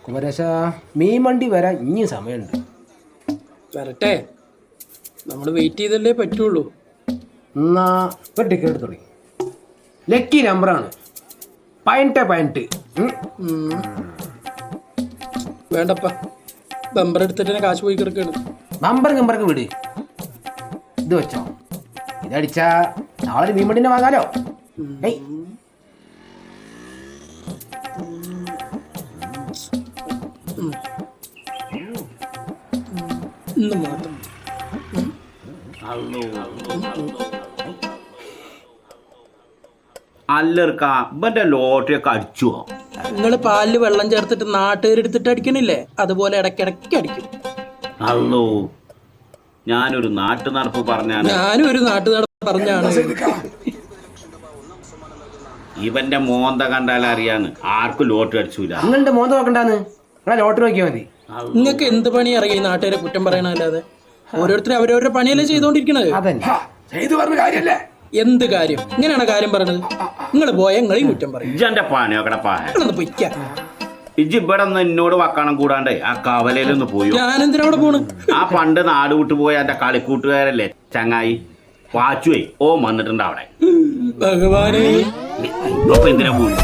കുമരേശ മീൻ വണ്ടി വരാൻ ഇനിയും സമയമുണ്ട്. വരട്ടെ, നമ്മൾ വെയിറ്റ് ചെയ്തല്ലേ പറ്റുള്ളൂ. എന്നാ ഒരു ടിക്കറ്റ് എടുത്തോളി. ലക്കി നമ്പറാണ് 18. വേണ്ടപ്പ, ബമ്പർ എടുത്തിട്ട് തന്നെ കാശ് പോയി കിടക്കാണ്. നമ്പർക്ക് വിട്. ഇത് വെച്ചോ, ഇതടിച്ചാ നാളെ മീൻ വണ്ടിനെ വാങ്ങാലോ. ഏയ് ഇന്ന് മാത്രം. അല്ലർക്ക ഇവന്റെ ലോട്ടറി ഒക്കെ അടിച്ചുവോ? നിങ്ങൾ പാലില് വെള്ളം ചേർത്തിട്ട് നാട്ടുകാരെടുത്തിട്ട് അടിക്കണില്ലേ, അതുപോലെ ഇടയ്ക്കിടയ്ക്ക് അടിക്കും. അല്ലോ, ഞാനൊരു നാട്ടു നടപ്പ് പറഞ്ഞാണ്. ഞാനും ഒരു നാട്ടു നടപ്പ് പറഞ്ഞാണ്. ഇവന്റെ മോന്ത കണ്ടാൽ അറിയാന്ന് ആർക്കും ലോട്ടറി അടിച്ചൂല. നിങ്ങളുടെ മോന്ത നോക്കണ്ടാന്ന്, നിങ്ങളെ ലോട്ടറി നോക്കിയാൽ മതി. നിങ്ങൾക്ക് എന്ത് പണി അറിയാം ഈ നാട്ടുകാരെ കുറ്റം പറയണല്ലാതെ? ഓരോരുത്തരും അവരവരുടെ പണിയല്ലേ ചെയ്തോണ്ടിരിക്കണത്. അതന്നെ ചെയ്തു പറഞ്ഞ കാര്യല്ലേ. എന്ത് കാര്യം? ഇങ്ങനെയാണ് കാര്യം പറയണത്. നിങ്ങൾ പോയ നിങ്ങളെയും കുറ്റം പറയും. ഇജ്ജന്റെ പണിയൊക്കെ പൊയ്ക്ക. ഇജ്ജ് ഇവിടെ ഒന്ന് എന്നോട് വക്കണം കൂടാണ്ടേ ആ കവലയിലൊന്ന് പോയോ? ഞാനെന്തിനാ അവിടെ പോണ്? ആ പണ്ട് നാട് വിട്ടു പോയ എന്റെ കളിക്കൂട്ടുകാരല്ലേ ചങ്ങായി വാച്ചുവേ, ഓ വന്നിട്ടുണ്ട് അവിടെ. ഭഗവാനെ, ഇപ്പൊ എന്തിനാ പോയി?